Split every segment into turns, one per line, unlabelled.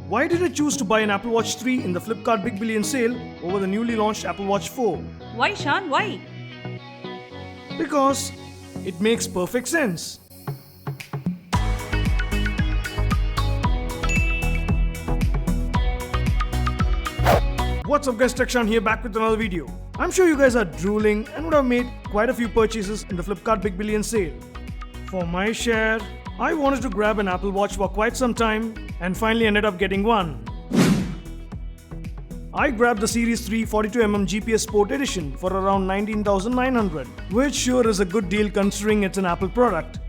Why did I choose to buy an Apple Watch 3 in the Flipkart Big Billion Sale over the newly launched Apple Watch 4?
Why, Shan? Why?
Because it makes perfect sense. What's up guys, Shan here back with another video. I'm sure you guys are drooling and would have made quite a few purchases in the Flipkart Big Billion Sale. For my share, I wanted to grab an Apple Watch for quite some time and finally ended up getting one. I grabbed the Series 3 42mm GPS Sport Edition for around 19,900, which sure is a good deal considering it's an Apple product.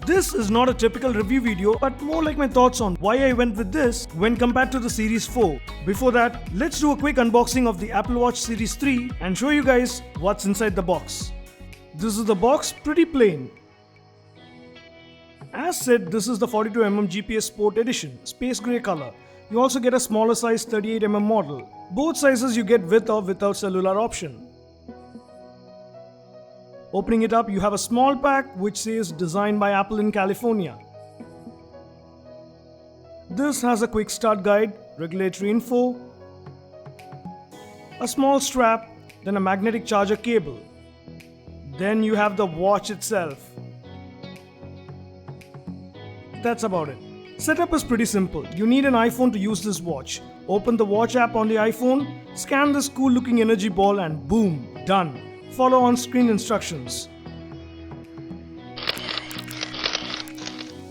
This is not a typical review video, but more like my thoughts on why I went with this when compared to the Series 4. Before that, let's do a quick unboxing of the Apple Watch Series 3 and show you guys what's inside the box. This is the box, pretty plain. As said, this is the 42mm GPS Sport Edition, space grey color. You also get a smaller size 38mm model. Both sizes you get with or without cellular option. Opening it up, you have a small pack which says designed by Apple in California. This has a quick start guide, regulatory info, a small strap, then a magnetic charger cable. Then you have the watch itself. That's about it. Setup is pretty simple. You need an iPhone to use this watch. Open the watch app on the iPhone, scan this cool looking energy ball and boom, done. Follow on-screen instructions.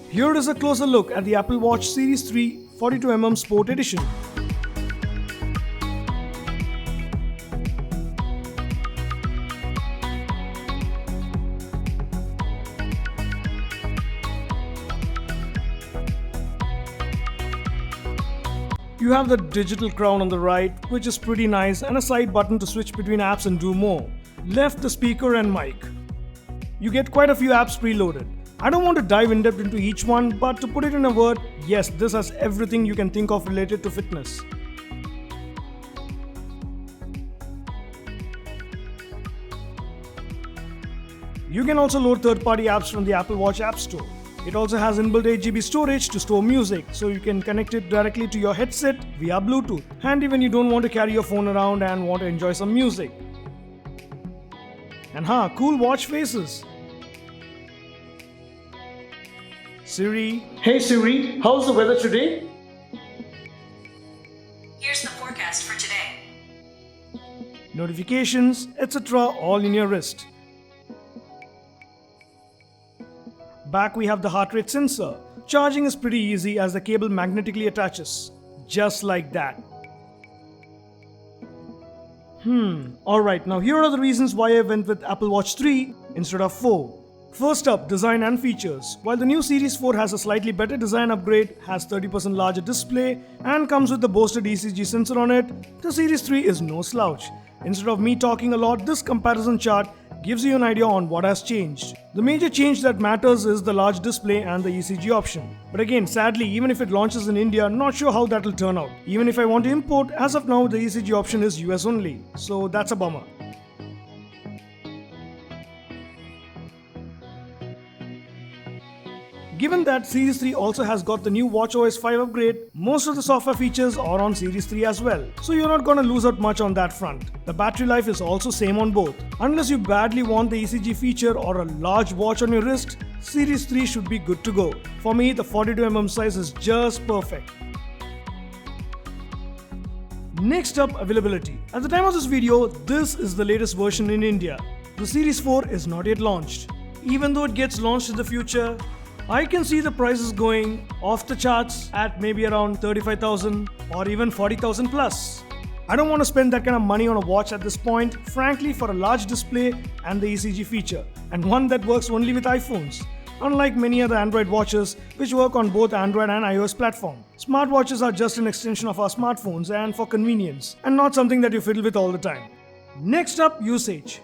Here is a closer look at the Apple Watch Series 3 42mm Sport Edition. You have the digital crown on the right, which is pretty nice, and a side button to switch between apps and do more. Left, the speaker and mic. You get quite a few apps preloaded. I don't want to dive in depth into each one, but to put it in a word, yes, this has everything you can think of related to fitness. You can also load third-party apps from the Apple Watch App Store. It also has inbuilt 8GB storage to store music, so you can connect it directly to your headset via Bluetooth. Handy when you don't want to carry your phone around and want to enjoy some music. And cool watch faces. Siri. Hey Siri, how's the weather today?
Here's the forecast for today.
Notifications, etc. all in your wrist. Back we have the heart rate sensor. Charging is pretty easy as the cable magnetically attaches. Just like that. Alright, now here are the reasons why I went with Apple Watch 3 instead of 4. First up, design and features. While the new Series 4 has a slightly better design upgrade, has 30% larger display, and comes with the boasted ECG sensor on it, the Series 3 is no slouch. Instead of me talking a lot, this comparison chart gives you an idea on what has changed. The major change that matters is the large display and the ECG option. But again, sadly, even if it launches in India, not sure how that will turn out. Even if I want to import, as of now the ECG option is US only. So that's a bummer. Given that Series 3 also has got the new watchOS 5 upgrade, most of the software features are on Series 3 as well, so you're not gonna lose out much on that front. The battery life is also same on both. Unless you badly want the ECG feature or a large watch on your wrist, Series 3 should be good to go. For me, the 42mm size is just perfect. Next up, availability. At the time of this video, this is the latest version in India. The Series 4 is not yet launched. Even though it gets launched in the future, I can see the prices going off the charts at maybe around 35,000 or even 40,000 plus. I don't want to spend that kind of money on a watch at this point, frankly, for a large display and the ECG feature, and one that works only with iPhones. Unlike many other Android watches which work on both Android and iOS platform. Smartwatches are just an extension of our smartphones and for convenience, and not something that you fiddle with all the time. Next up, usage.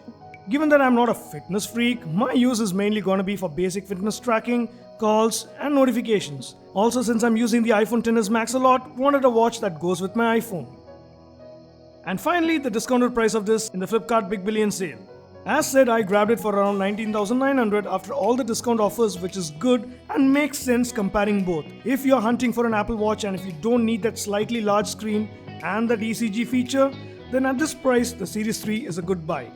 Given that I'm not a fitness freak, my use is mainly going to be for basic fitness tracking, calls and notifications. Also, since I'm using the iPhone XS Max a lot, wanted a watch that goes with my iPhone. And finally, the discounted price of this in the Flipkart Big Billion Sale. As said, I grabbed it for around 19,900 after all the discount offers, which is good and makes sense comparing both. If you're hunting for an Apple Watch and if you don't need that slightly large screen and that ECG feature, then at this price, the Series 3 is a good buy.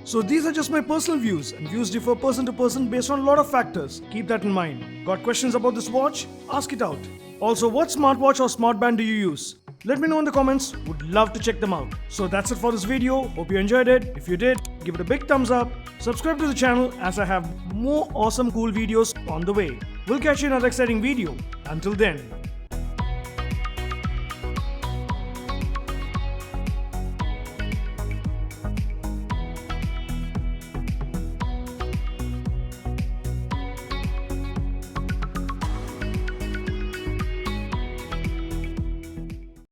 So these are just my personal views, and views differ person to person based on a lot of factors. Keep that in mind. Got questions about this watch? Ask it out. Also, what smartwatch or smartband do you use? Let me know in the comments, would love to check them out. So that's it for this video, hope you enjoyed it. If you did, give it a big thumbs up, subscribe to the channel as I have more awesome cool videos on the way. We'll catch you in another exciting video. Until then.